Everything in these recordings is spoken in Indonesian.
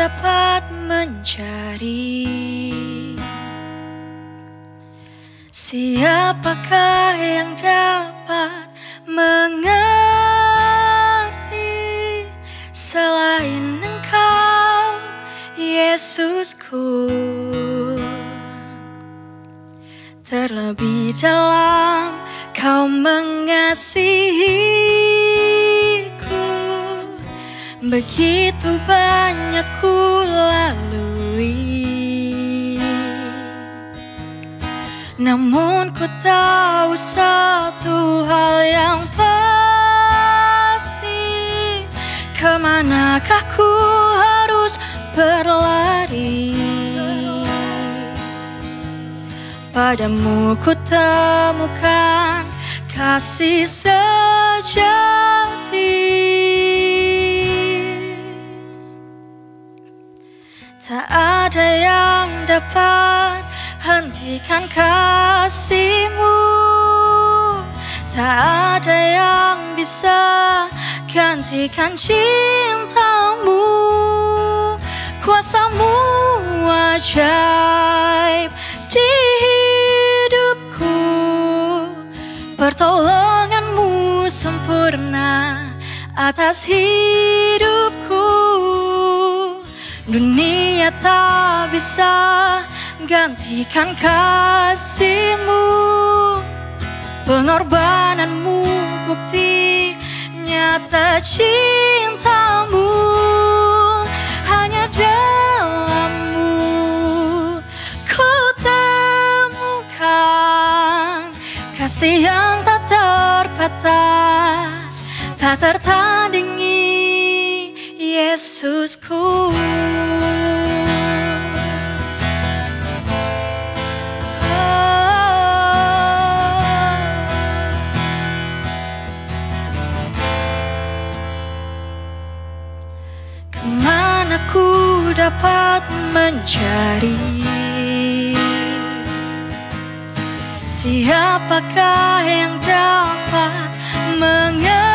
dapat mencari? Siapakah yang dapat mengerti selain Engkau, Yesusku? Terlebih dalam Kau mengasihiku, begitu banyak ku lalui. Namun ku tahu satu hal yang pasti, kemanakah ku harus berlari? Padamu ku temukan kasih sejati. Tak ada yang dapat hentikan kasih-Mu, tak ada yang bisa gantikan cinta-Mu. Kuasa-Mu ajaib di hidupku, pertolongan-Mu sempurna atas hidupku. Dunia tak bisa gantikan kasih-Mu, pengorbanan-Mu bukti nyata cinta-Mu. Hanya dalam-Mu ku temukan kasih yang tak terbatas, tak tertandingi, Yesusku. Kemana ku dapat mencari? Siapakah yang dapat mengerti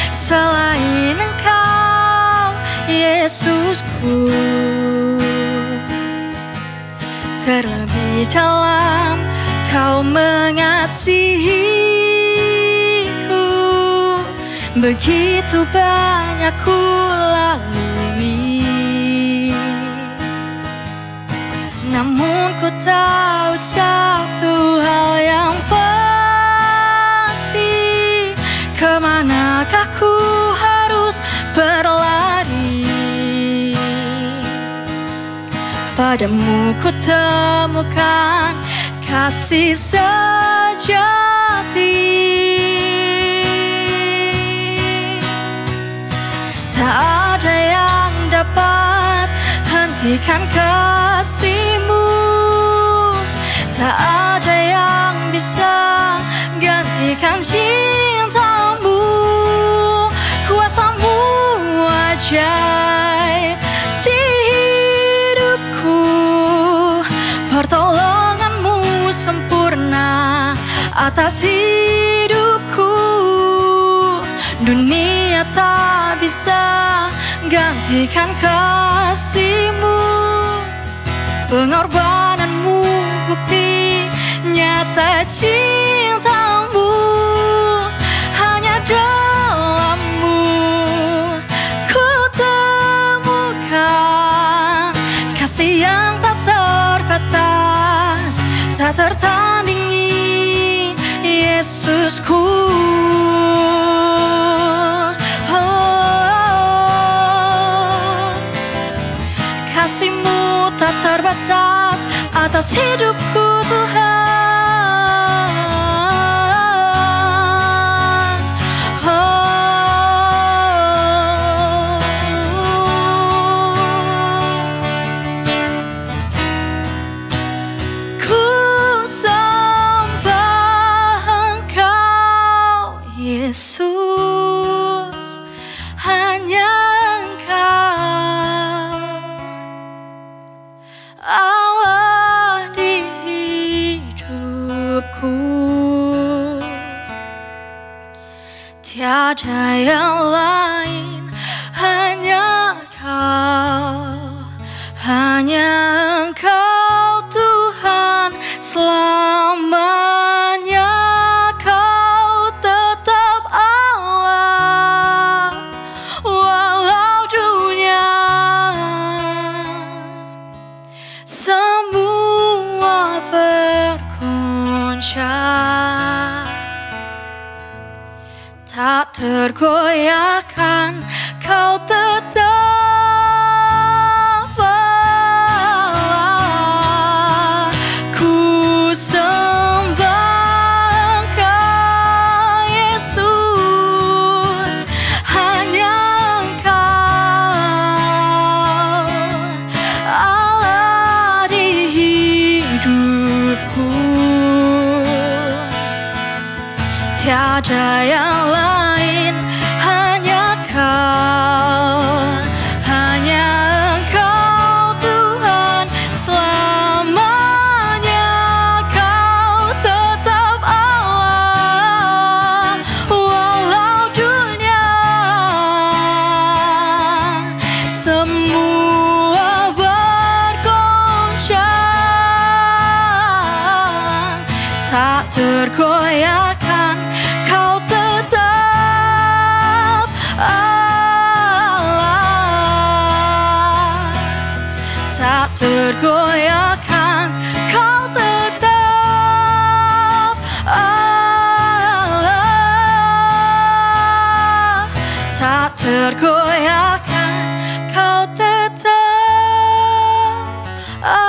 selain Engkau, Yesusku? Terlebih dalam Kau mengasihiku, begitu banyak ku lalui. Namun ku tahu satu hal yang pasti, kemanakah ku harus berlari? Padamu ku temukan kasih sejati. Tak ada yang dapat hentikan kasih-Mu, tak ada yang bisa gantikan cinta-Mu. Kuasa-Mu ajaib di hidupku, pertolongan-Mu sempurna atas hidupku. Dunia tak bisa gantikan kasih-Mu, pengorbanan-Mu bukti nyata cinta-Mu. Hanya dalam-Mu ku temukan kasih yang tak terbatas, tak tertandingi, Yesusku. Kasih-Mu tak terbatas atas hidupku, Tuhan. Ku sembah Engkau, Yesus, hanya Engkau, Allah di hidupku. Tiada yang lain, hanya bergoncang, tak tergoyahkan, kau tetap ku sembah Engkau Yesus, hanya Engkau Allah di hidupku, tiada yang lain, hanya Kau, hanya Engkau Tuhan, selamanya Kau tetap Allah, walau dunia semua bergoncang, tak tergoyahkan, Kau tetap Allah, tak tergoyahkan, Kau tetap Allah, tak tergoyahkan, Kau tetap Allah.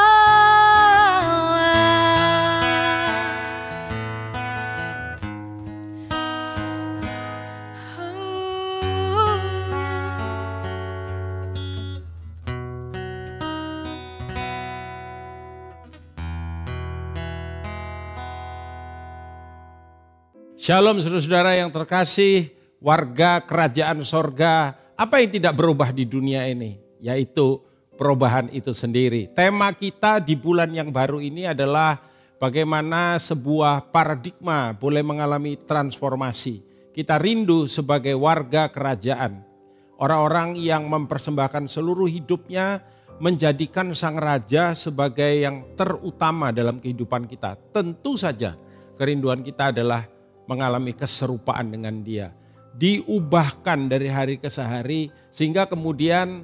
Shalom saudara-saudara yang terkasih, warga kerajaan sorga, apa yang tidak berubah di dunia ini? Yaitu perubahan itu sendiri. Tema kita di bulan yang baru ini adalah bagaimana sebuah paradigma boleh mengalami transformasi. Kita rindu sebagai warga kerajaan, orang-orang yang mempersembahkan seluruh hidupnya, menjadikan Sang Raja sebagai yang terutama dalam kehidupan kita. Tentu saja kerinduan kita adalah mengalami keserupaan dengan Dia. Diubahkan dari hari ke hari sehingga kemudian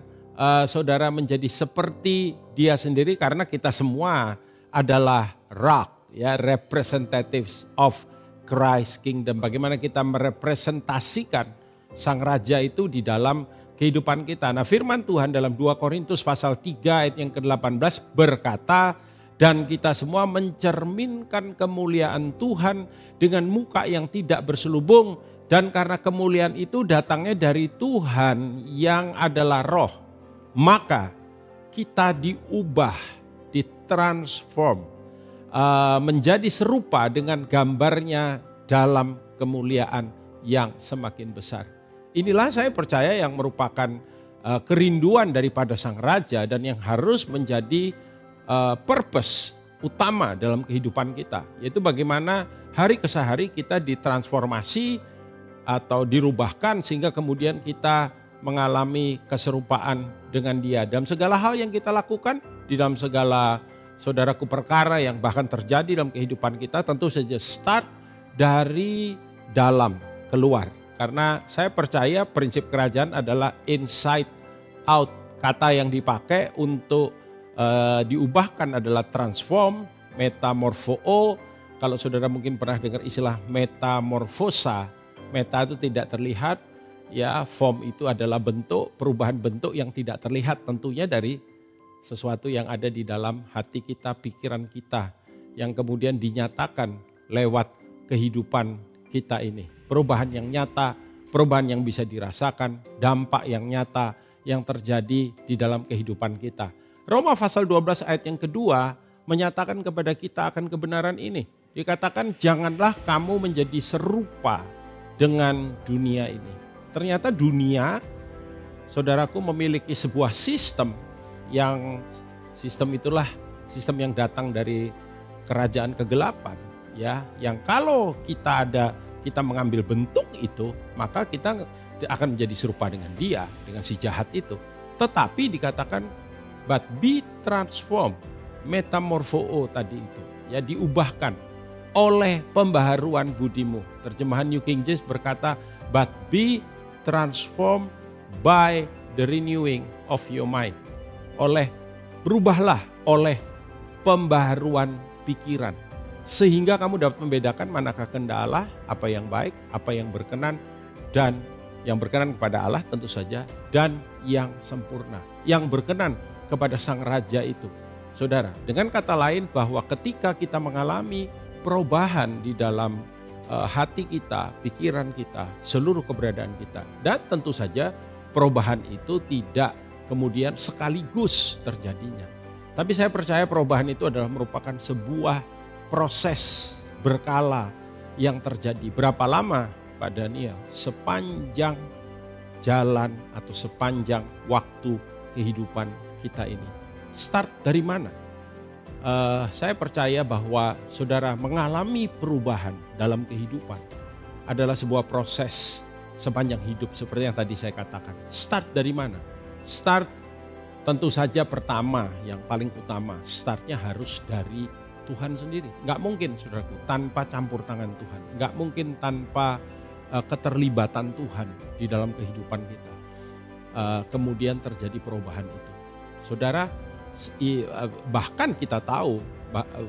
saudara menjadi seperti Dia sendiri, karena kita semua adalah rock, ya, representatives of Christ Kingdom. Bagaimana kita merepresentasikan Sang Raja itu di dalam kehidupan kita. Nah, firman Tuhan dalam 2 Korintus pasal 3 ayat yang ke-18 berkata, dan kita semua mencerminkan kemuliaan Tuhan dengan muka yang tidak berselubung, dan karena kemuliaan itu datangnya dari Tuhan yang adalah roh, maka kita diubah, ditransform, menjadi serupa dengan gambarnya dalam kemuliaan yang semakin besar. Inilah saya percaya yang merupakan kerinduan daripada Sang Raja dan yang harus menjadi purpose utama dalam kehidupan kita, yaitu bagaimana hari ke hari kita ditransformasi atau dirubahkan sehingga kemudian kita mengalami keserupaan dengan Dia dalam segala hal yang kita lakukan, di dalam segala saudaraku perkara yang bahkan terjadi dalam kehidupan kita. Tentu saja start dari dalam keluar, karena saya percaya prinsip kerajaan adalah inside out. Kata yang dipakai untuk diubahkan adalah transform, metamorfoo. Kalau saudara mungkin pernah dengar istilah metamorfosa, meta itu tidak terlihat, ya, form itu adalah bentuk, perubahan bentuk yang tidak terlihat tentunya dari sesuatu yang ada di dalam hati kita, pikiran kita, yang kemudian dinyatakan lewat kehidupan kita ini. Perubahan yang nyata, perubahan yang bisa dirasakan, dampak yang nyata yang terjadi di dalam kehidupan kita. Roma pasal 12 ayat yang kedua menyatakan kepada kita akan kebenaran ini. Dikatakan janganlah kamu menjadi serupa dengan dunia ini. Ternyata dunia, saudaraku, memiliki sebuah sistem itulah sistem yang datang dari kerajaan kegelapan, ya, yang kalau kita mengambil bentuk itu, maka kita akan menjadi serupa dengan dia, dengan si jahat itu. Tetapi dikatakan but be transformed, metamorfoo tadi itu, ya, diubahkan oleh pembaharuan budimu. Terjemahan New King James berkata but be transformed by the renewing of your mind. Berubahlah oleh pembaharuan pikiran. Sehingga kamu dapat membedakan manakah kehendak Allah, apa yang baik, apa yang berkenan, dan yang berkenan kepada Allah tentu saja, dan yang sempurna, yang berkenan kepada Sang Raja itu. Saudara, dengan kata lain bahwa ketika kita mengalami perubahan di dalam hati kita, pikiran kita, seluruh keberadaan kita, dan tentu saja perubahan itu tidak kemudian sekaligus terjadinya. Tapi saya percaya perubahan itu adalah merupakan sebuah proses berkala yang terjadi. Berapa lama Pak Daniel? Sepanjang jalan atau sepanjang waktu kehidupan kita ini. Start dari mana? Saya percaya bahwa saudara mengalami perubahan dalam kehidupan adalah sebuah proses sepanjang hidup seperti yang tadi saya katakan. Start dari mana? Start tentu saja pertama yang paling utama, startnya harus dari Tuhan sendiri. Nggak mungkin saudaraku tanpa campur tangan Tuhan. Nggak mungkin tanpa keterlibatan Tuhan di dalam kehidupan kita. Kemudian terjadi perubahan itu. Saudara, bahkan kita tahu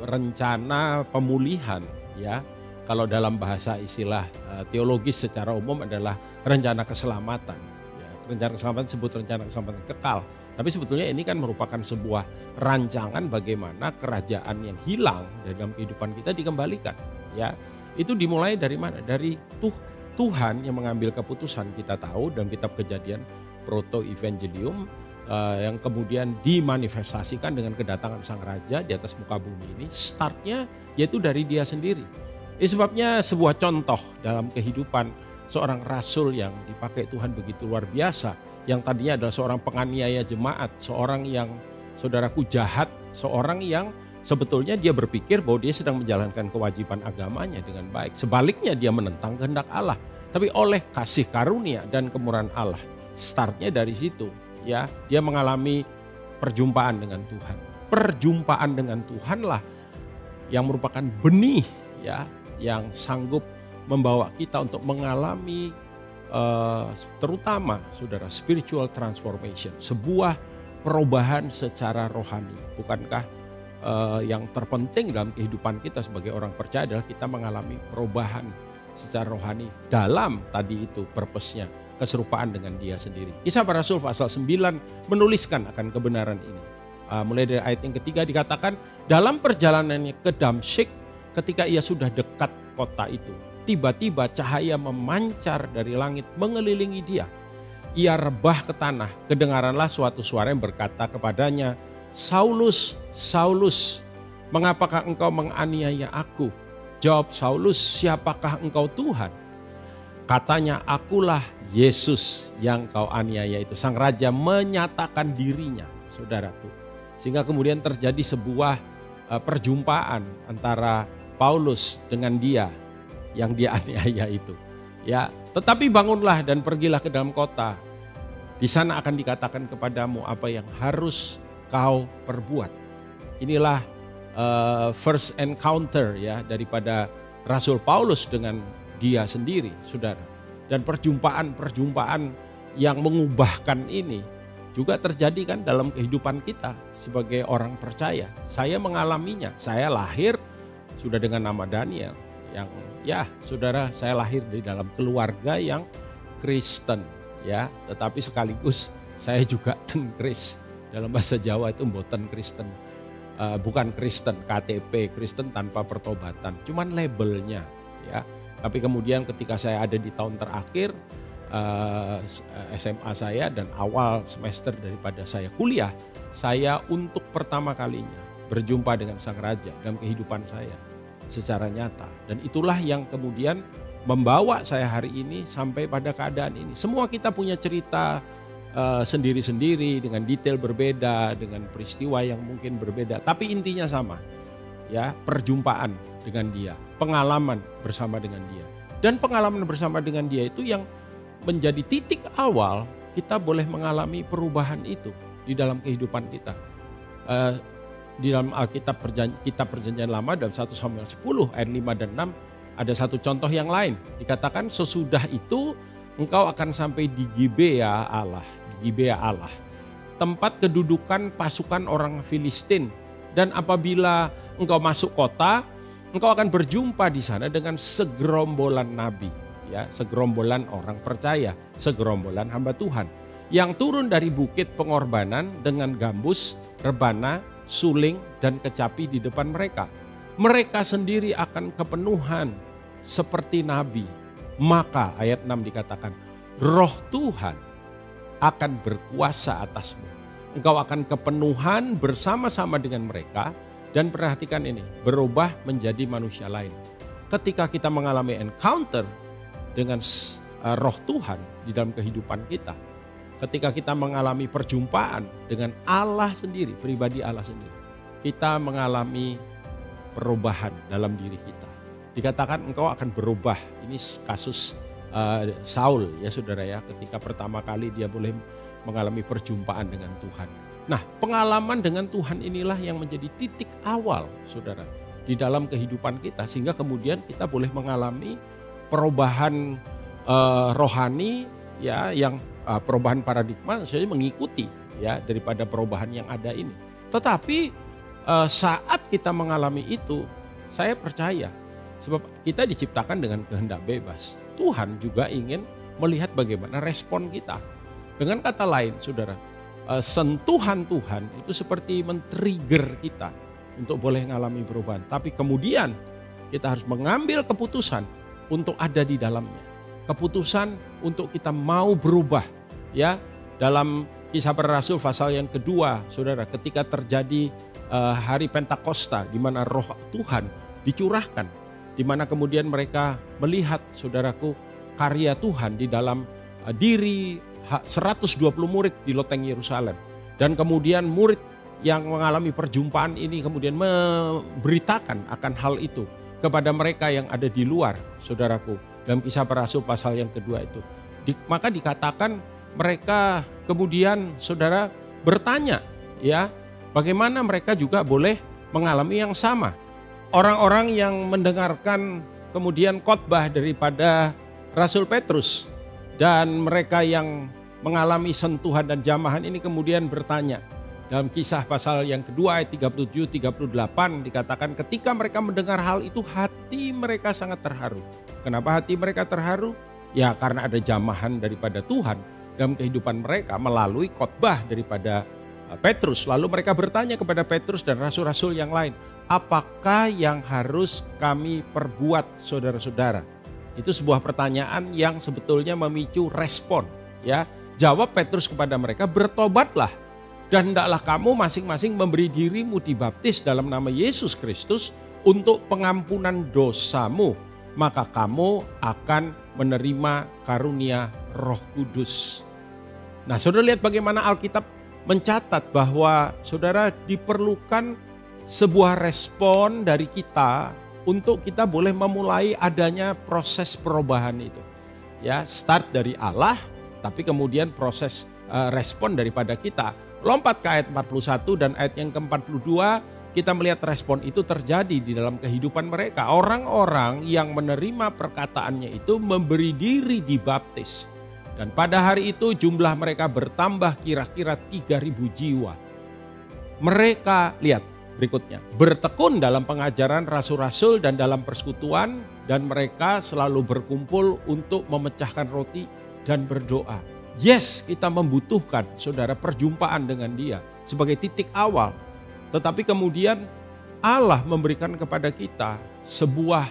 rencana pemulihan, ya, kalau dalam bahasa istilah teologis secara umum adalah rencana keselamatan. Ya, rencana keselamatan disebut rencana keselamatan kekal. Tapi sebetulnya ini kan merupakan sebuah rancangan bagaimana kerajaan yang hilang dalam kehidupan kita dikembalikan. Ya, itu dimulai dari mana? Dari Tuhan yang mengambil keputusan. Kita tahu dalam kitab Kejadian Proto Evangelium yang kemudian dimanifestasikan dengan kedatangan Sang Raja di atas muka bumi ini. Startnya yaitu dari Dia sendiri. Ini sebabnya sebuah contoh dalam kehidupan seorang rasul yang dipakai Tuhan begitu luar biasa. Yang tadinya adalah seorang penganiaya jemaat, seorang yang saudaraku jahat, seorang yang sebetulnya dia berpikir bahwa dia sedang menjalankan kewajiban agamanya dengan baik. Sebaliknya dia menentang kehendak Allah. Tapi oleh kasih karunia dan kemurahan Allah, startnya dari situ. Ya, dia mengalami perjumpaan dengan Tuhan. Perjumpaan dengan Tuhanlah yang merupakan benih, ya, yang sanggup membawa kita untuk mengalami terutama saudara spiritual transformation, sebuah perubahan secara rohani. Bukankah yang terpenting dalam kehidupan kita sebagai orang percaya adalah kita mengalami perubahan secara rohani dalam tadi itu purpose-nya, keserupaan dengan Dia sendiri. Kisah Para Rasul pasal 9 menuliskan akan kebenaran ini. Mulai dari ayat yang ketiga dikatakan, dalam perjalanannya ke Damsyik ketika ia sudah dekat kota itu, tiba-tiba cahaya memancar dari langit mengelilingi dia. Ia rebah ke tanah, kedengaranlah suatu suara yang berkata kepadanya, Saulus, Saulus, mengapakah engkau menganiaya aku? Jawab Saulus, siapakah engkau Tuhan? Katanya, akulah Yesus yang kau aniaya itu. Sang Raja menyatakan dirinya, saudaraku. Sehingga kemudian terjadi sebuah perjumpaan antara Paulus dengan dia yang dia aniaya itu. Ya, tetapi bangunlah dan pergilah ke dalam kota. Di sana akan dikatakan kepadamu apa yang harus kau perbuat. Inilah first encounter ya daripada Rasul Paulus dengan dia sendiri, saudara. Dan perjumpaan-perjumpaan yang mengubahkan ini juga terjadi kan dalam kehidupan kita sebagai orang percaya. Saya mengalaminya. Saya lahir sudah dengan nama Daniel. Yang ya saudara, saya lahir di dalam keluarga yang Kristen ya, tetapi sekaligus saya juga ten Kris. Dalam bahasa Jawa itu mboten Kristen, bukan Kristen, KTP Kristen tanpa pertobatan, cuman labelnya ya. Tapi kemudian ketika saya ada di tahun terakhir SMA saya dan awal semester daripada saya kuliah, saya untuk pertama kalinya berjumpa dengan Sang Raja dalam kehidupan saya secara nyata. Dan itulah yang kemudian membawa saya hari ini sampai pada keadaan ini. Semua kita punya cerita sendiri-sendiri dengan detail berbeda, dengan peristiwa yang mungkin berbeda. Tapi intinya sama, ya, perjumpaan dengan Dia, pengalaman bersama dengan Dia. Dan pengalaman bersama dengan Dia itu yang menjadi titik awal kita boleh mengalami perubahan itu di dalam kehidupan kita. Di dalam Alkitab kitab Perjanjian Lama dalam 1 Samuel 10 ayat 5 dan 6 ada satu contoh yang lain. Dikatakan sesudah itu engkau akan sampai di Gibea Allah, tempat kedudukan pasukan orang Filistin. Dan apabila engkau masuk kota, engkau akan berjumpa di sana dengan segerombolan nabi, ya, segerombolan orang percaya, segerombolan hamba Tuhan yang turun dari bukit pengorbanan dengan gambus, rebana, suling, dan kecapi di depan mereka. Mereka sendiri akan kepenuhan seperti nabi. Maka ayat 6 dikatakan, Roh Tuhan akan berkuasa atasmu. Engkau akan kepenuhan bersama-sama dengan mereka. Dan perhatikan ini, berubah menjadi manusia lain. Ketika kita mengalami encounter dengan Roh Tuhan di dalam kehidupan kita, ketika kita mengalami perjumpaan dengan Allah sendiri, pribadi Allah sendiri, kita mengalami perubahan dalam diri kita. Dikatakan engkau akan berubah. Ini kasus Saul, ya saudara ya, ketika pertama kali dia boleh mengalami perjumpaan dengan Tuhan. Nah, pengalaman dengan Tuhan inilah yang menjadi titik awal, saudara, di dalam kehidupan kita, sehingga kemudian kita boleh mengalami perubahan rohani, ya, yang perubahan paradigma saya mengikuti, ya, daripada perubahan yang ada ini. Tetapi saat kita mengalami itu, saya percaya, sebab kita diciptakan dengan kehendak bebas. Tuhan juga ingin melihat bagaimana respon kita. Dengan kata lain, saudara, sentuhan Tuhan itu seperti men-trigger kita untuk boleh mengalami perubahan. Tapi kemudian kita harus mengambil keputusan untuk ada di dalamnya. Keputusan untuk kita mau berubah, ya. Dalam Kisah Para Rasul pasal yang kedua, saudara, ketika terjadi hari Pentakosta, di mana Roh Tuhan dicurahkan, di mana kemudian mereka melihat, saudaraku, karya Tuhan di dalam diri 120 murid di loteng Yerusalem. Dan kemudian murid yang mengalami perjumpaan ini kemudian memberitakan akan hal itu kepada mereka yang ada di luar, saudaraku. Dalam Kisah Para Rasul pasal yang kedua itu. Maka dikatakan mereka kemudian, saudara, bertanya, ya, bagaimana mereka juga boleh mengalami yang sama. Orang-orang yang mendengarkan kemudian khotbah daripada Rasul Petrus dan mereka yang mengalami sentuhan dan jamahan ini kemudian bertanya. Dalam Kisah pasal yang kedua ayat 37-38 dikatakan ketika mereka mendengar hal itu hati mereka sangat terharu. Kenapa hati mereka terharu? Ya karena ada jamahan daripada Tuhan dalam kehidupan mereka melalui khotbah daripada Petrus. Lalu mereka bertanya kepada Petrus dan rasul-rasul yang lain, apakah yang harus kami perbuat, saudara-saudara? Itu sebuah pertanyaan yang sebetulnya memicu respon, ya. Jawab Petrus kepada mereka, bertobatlah dan hendaklah kamu masing-masing memberi dirimu dibaptis dalam nama Yesus Kristus untuk pengampunan dosamu, maka kamu akan menerima karunia Roh Kudus. Nah, saudara lihat bagaimana Alkitab mencatat bahwa saudara diperlukan sebuah respon dari kita untuk kita boleh memulai adanya proses perubahan itu. Ya, start dari Allah, tapi kemudian proses respon daripada kita. Lompat ke ayat 41 dan ayat yang ke-42, kita melihat respon itu terjadi di dalam kehidupan mereka. Orang-orang yang menerima perkataannya itu memberi diri dibaptis. Dan pada hari itu jumlah mereka bertambah kira-kira 3.000 jiwa. Mereka, lihat berikutnya, bertekun dalam pengajaran rasul-rasul dan dalam persekutuan, dan mereka selalu berkumpul untuk memecahkan roti dan berdoa. Yes, kita membutuhkan, saudara, perjumpaan dengan Dia sebagai titik awal. Tetapi kemudian Allah memberikan kepada kita sebuah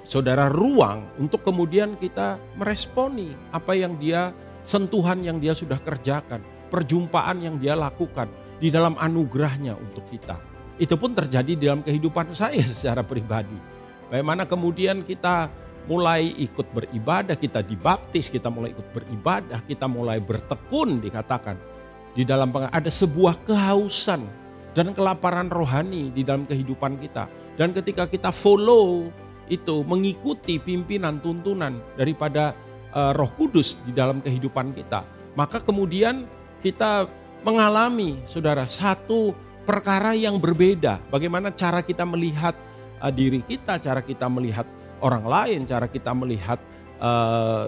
saudara, ruang untuk kemudian kita meresponi apa yang Dia, sentuhan yang Dia sudah kerjakan, perjumpaan yang Dia lakukan di dalam anugerahnya untuk kita. Itu pun terjadi di dalam kehidupan saya secara pribadi. Bagaimana kemudian kita mulai ikut beribadah, kita dibaptis, kita mulai ikut beribadah, kita mulai bertekun, dikatakan. Di dalam ada sebuah kehausan dan kelaparan rohani di dalam kehidupan kita. Dan ketika kita follow itu, mengikuti pimpinan tuntunan daripada Roh Kudus di dalam kehidupan kita, maka kemudian kita mengalami, saudara, satu perkara yang berbeda. Bagaimana cara kita melihat diri kita, cara kita melihat orang lain, cara kita melihat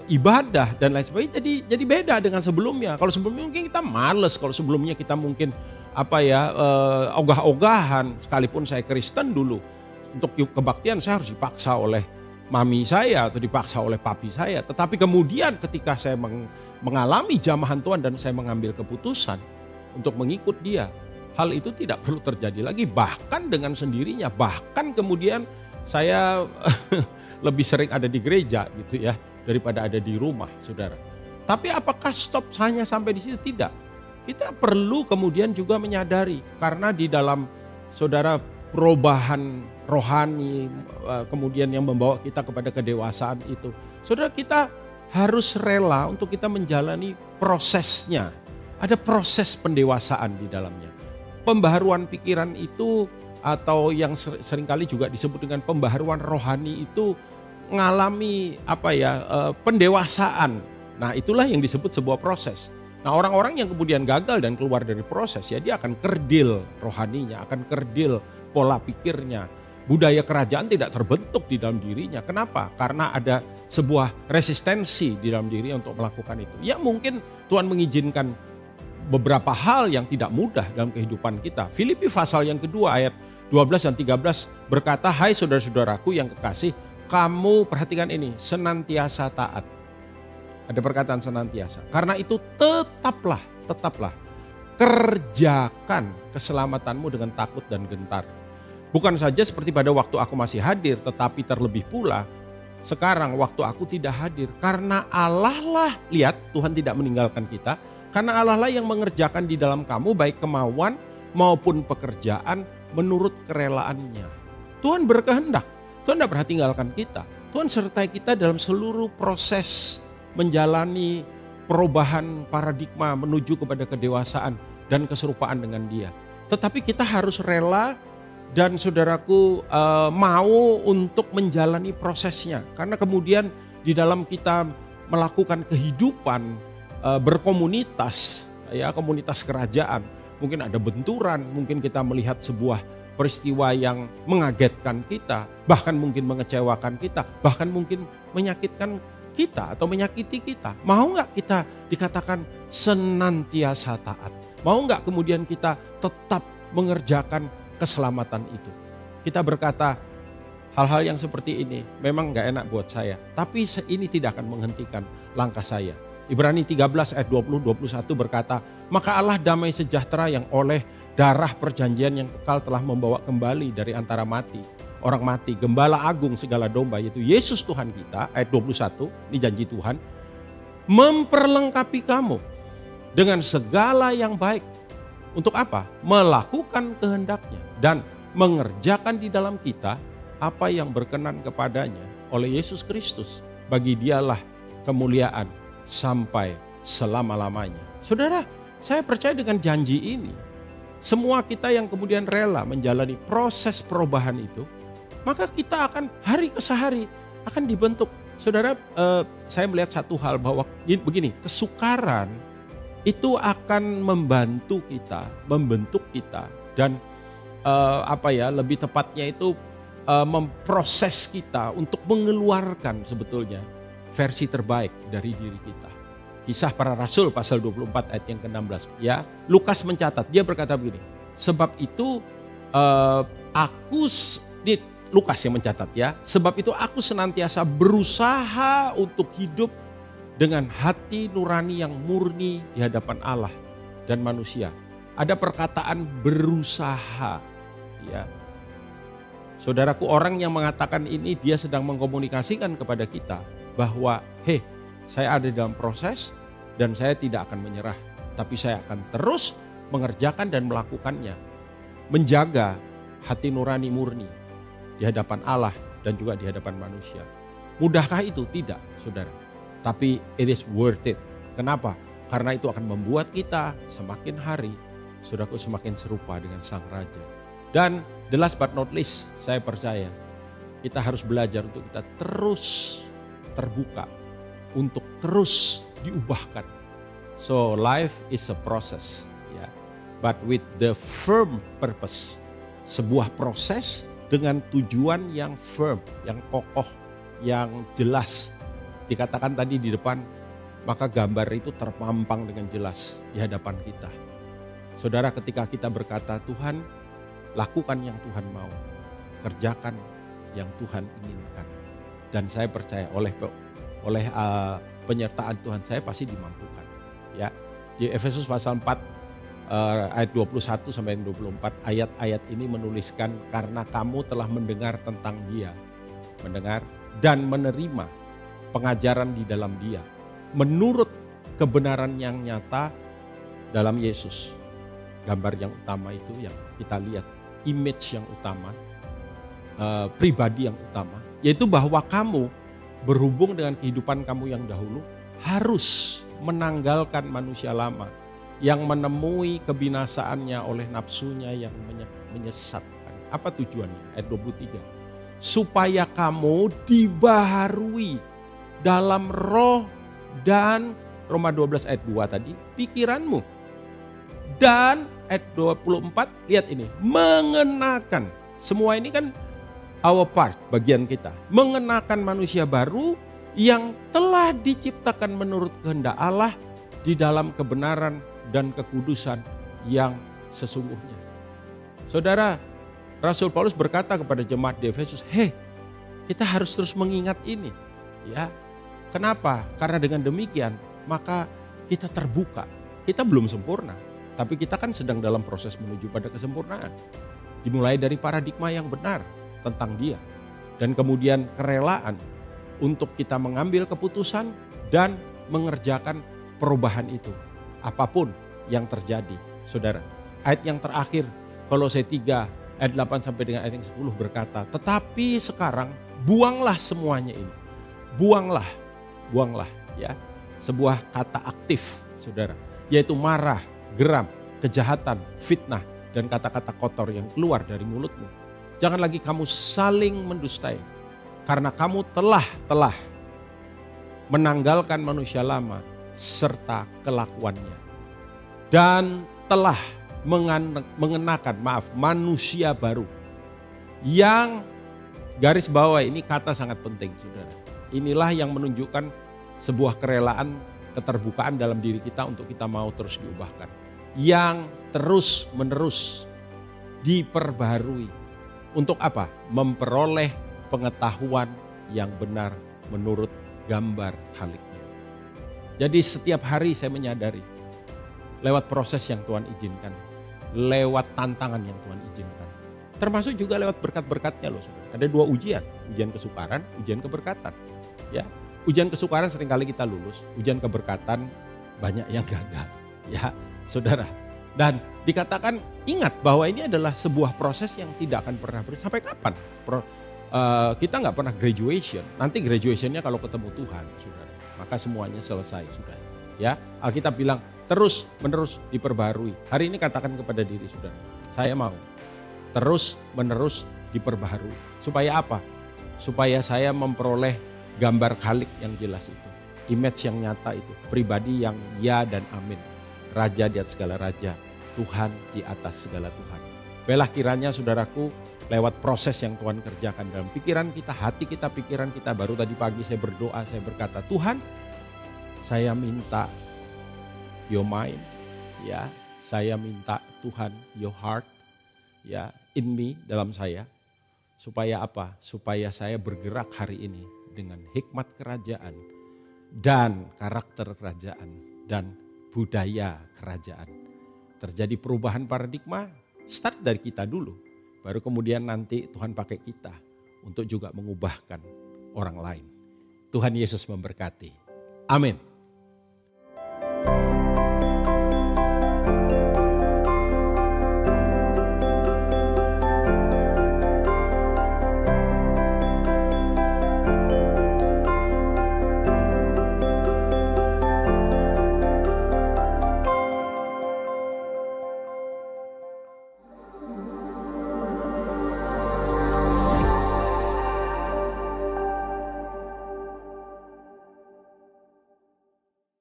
ibadah dan lain sebagainya jadi beda dengan sebelumnya. Kalau sebelumnya mungkin kita malas, kalau sebelumnya kita mungkin ogah-ogahan, sekalipun saya Kristen dulu. Untuk kebaktian saya harus dipaksa oleh mami saya atau dipaksa oleh papi saya. Tetapi kemudian ketika saya mengalami jamahan Tuhan dan saya mengambil keputusan untuk mengikut dia, hal itu tidak perlu terjadi lagi, bahkan dengan sendirinya. Bahkan kemudian saya lebih sering ada di gereja gitu ya daripada ada di rumah, saudara. Tapi apakah stop hanya sampai di situ? Tidak. Kita perlu kemudian juga menyadari, karena di dalam saudara perubahan rohani kemudian yang membawa kita kepada kedewasaan itu, saudara, kita harus rela untuk kita menjalani prosesnya. Ada proses pendewasaan di dalamnya. Pembaharuan pikiran itu, atau yang seringkali juga disebut dengan pembaharuan rohani itu, mengalami pendewasaan. Nah, itulah yang disebut sebuah proses. Nah, orang-orang yang kemudian gagal dan keluar dari proses, ya dia akan kerdil rohaninya, akan kerdil pola pikirnya. Budaya kerajaan tidak terbentuk di dalam dirinya. Kenapa? Karena ada sebuah resistensi di dalam diri untuk melakukan itu. Ya mungkin Tuhan mengizinkan beberapa hal yang tidak mudah dalam kehidupan kita. Filipi pasal yang kedua ayat 12 dan 13 berkata, "Hai saudara-saudaraku yang kekasih, kamu," perhatikan ini, "senantiasa taat." Ada perkataan senantiasa. Karena itu tetaplah kerjakan keselamatanmu dengan takut dan gentar. Bukan saja seperti pada waktu aku masih hadir, tetapi terlebih pula sekarang waktu aku tidak hadir. Karena Allah lah, lihat, Tuhan tidak meninggalkan kita. Karena Allah lah yang mengerjakan di dalam kamu baik kemauan maupun pekerjaan menurut kerelaannya. Tuhan berkehendak, Tuhan tidak pernah tinggalkan kita. Tuhan sertai kita dalam seluruh proses menjalani perubahan paradigma menuju kepada kedewasaan dan keserupaan dengan Dia. Tetapi kita harus rela dan saudaraku mau untuk menjalani prosesnya. Karena kemudian di dalam kita melakukan kehidupan berkomunitas, ya komunitas kerajaan, mungkin ada benturan, mungkin kita melihat sebuah peristiwa yang mengagetkan kita, bahkan mungkin mengecewakan kita, bahkan mungkin menyakitkan kita atau menyakiti kita. Mau nggak kita dikatakan senantiasa taat? Mau nggak kemudian kita tetap mengerjakan keselamatan itu? Kita berkata hal-hal yang seperti ini memang nggak enak buat saya, tapi ini tidak akan menghentikan langkah saya. Ibrani 13 ayat 20-21 berkata, "Maka Allah damai sejahtera yang oleh darah perjanjian yang kekal telah membawa kembali dari antara orang mati, gembala agung segala domba, yaitu Yesus Tuhan kita," ayat 21, ini janji Tuhan, "memperlengkapi kamu dengan segala yang baik." Untuk apa? Melakukan kehendaknya dan mengerjakan di dalam kita apa yang berkenan kepadanya oleh Yesus Kristus. Bagi Dialah kemuliaan sampai selama-lamanya. Saudara, saya percaya dengan janji ini, semua kita yang kemudian rela menjalani proses perubahan itu, maka kita akan hari ke hari akan dibentuk. Saudara, saya melihat satu hal bahwa begini, kesukaran itu akan membantu kita, membentuk kita, dan lebih tepatnya itu memproses kita untuk mengeluarkan sebetulnya versi terbaik dari diri kita. Kisah Para Rasul pasal 24 ayat yang ke-16. Ya, Lukas mencatat, dia berkata begini, "Sebab itu Lukas yang mencatat ya, sebab itu aku senantiasa berusaha untuk hidup dengan hati nurani yang murni di hadapan Allah dan manusia." Ada perkataan berusaha, ya. Saudaraku, orang yang mengatakan ini dia sedang mengkomunikasikan kepada kita bahwa, saya ada dalam proses dan saya tidak akan menyerah, tapi saya akan terus mengerjakan dan melakukannya. Menjaga hati nurani murni di hadapan Allah dan juga di hadapan manusia. Mudahkah itu? Tidak, saudara. Tapi it is worth it. Kenapa? Karena itu akan membuat kita semakin hari, saudaraku, semakin serupa dengan Sang Raja. Dan the last but not least, saya percaya kita harus belajar untuk kita terus terbuka, untuk terus diubahkan. So life is a process, ya, but with the firm purpose. Sebuah proses dengan tujuan yang firm, yang kokoh, yang jelas. Dikatakan tadi di depan, maka gambar itu terpampang dengan jelas di hadapan kita. Saudara, ketika kita berkata, Tuhan lakukan yang Tuhan mau, kerjakan yang Tuhan inginkan. Dan saya percaya oleh penyertaan Tuhan saya pasti dimampukan. Ya, di Efesus pasal 4 ayat 21 sampai 24, ayat-ayat ini menuliskan karena kamu telah mendengar tentang Dia, mendengar dan menerima pengajaran di dalam Dia, menurut kebenaran yang nyata dalam Yesus. Gambar yang utama itu yang kita lihat, image yang utama, pribadi yang utama, yaitu bahwa kamu berhubung dengan kehidupan kamu yang dahulu harus menanggalkan manusia lama yang menemui kebinasaannya oleh nafsunya yang menyesatkan. Apa tujuannya? Ayat 23. Supaya kamu dibaharui dalam roh dan Roma 12 ayat 2 tadi, pikiranmu. Dan ayat 24, lihat ini, mengenakan. Semua ini kan our part, bagian kita. Mengenakan manusia baru yang telah diciptakan menurut kehendak Allah di dalam kebenaran dan kekudusan yang sesungguhnya. Saudara, Rasul Paulus berkata kepada jemaat di Efesus, kita harus terus mengingat ini. Ya, kenapa? Karena dengan demikian maka kita terbuka. Kita belum sempurna, tapi kita kan sedang dalam proses menuju pada kesempurnaan. Dimulai dari paradigma yang benar tentang Dia, dan kemudian kerelaan untuk kita mengambil keputusan dan mengerjakan perubahan itu. Apapun yang terjadi, saudara. Ayat yang terakhir, Kolose 3 ayat 8 sampai dengan ayat yang 10 berkata, tetapi sekarang buanglah semuanya ini. Buanglah ya. Sebuah kata aktif, saudara, yaitu marah, geram, kejahatan, fitnah, dan kata-kata kotor yang keluar dari mulutmu. Jangan lagi kamu saling mendustai, karena kamu telah menanggalkan manusia lama serta kelakuannya, dan telah mengenakan manusia baru. Yang garis bawah ini kata sangat penting, saudara. Inilah yang menunjukkan sebuah kerelaan, keterbukaan dalam diri kita untuk kita mau terus diubahkan, yang terus menerus diperbaharui. Untuk apa? Memperoleh pengetahuan yang benar menurut gambar Khaliknya. Jadi setiap hari saya menyadari, lewat proses yang Tuhan izinkan, lewat tantangan yang Tuhan izinkan, termasuk juga lewat berkat-berkatnya loh saudara. Ada 2 ujian kesukaran, ujian keberkatan. Ya, ujian kesukaran seringkali kita lulus, ujian keberkatan banyak yang gagal. Ya, saudara. Dan dikatakan ingat bahwa ini adalah sebuah proses yang tidak akan pernah berhenti. Sampai kapan? Kita nggak pernah graduation. Nanti graduationnya kalau ketemu Tuhan, saudara. Maka semuanya selesai sudah. Ya, Alkitab bilang terus menerus diperbarui. Hari ini katakan kepada diri saudara, saya mau terus menerus diperbaharui. Supaya apa? Supaya saya memperoleh gambar Khalik yang jelas itu. Image yang nyata itu. Pribadi yang ya dan amin. Raja di atas segala raja. Tuhan di atas segala Tuhan. Belah kiranya saudaraku, lewat proses yang Tuhan kerjakan dalam pikiran kita, hati kita, pikiran kita. Baru tadi pagi saya berdoa, saya berkata, Tuhan, saya minta your mind, ya. Saya minta Tuhan your heart, ya, in me, dalam saya. Supaya apa? Supaya saya bergerak hari ini dengan hikmat kerajaan dan karakter kerajaan dan budaya kerajaan. Terjadi perubahan paradigma, start dari kita dulu. Baru kemudian nanti Tuhan pakai kita untuk juga mengubahkan orang lain. Tuhan Yesus memberkati. Amin.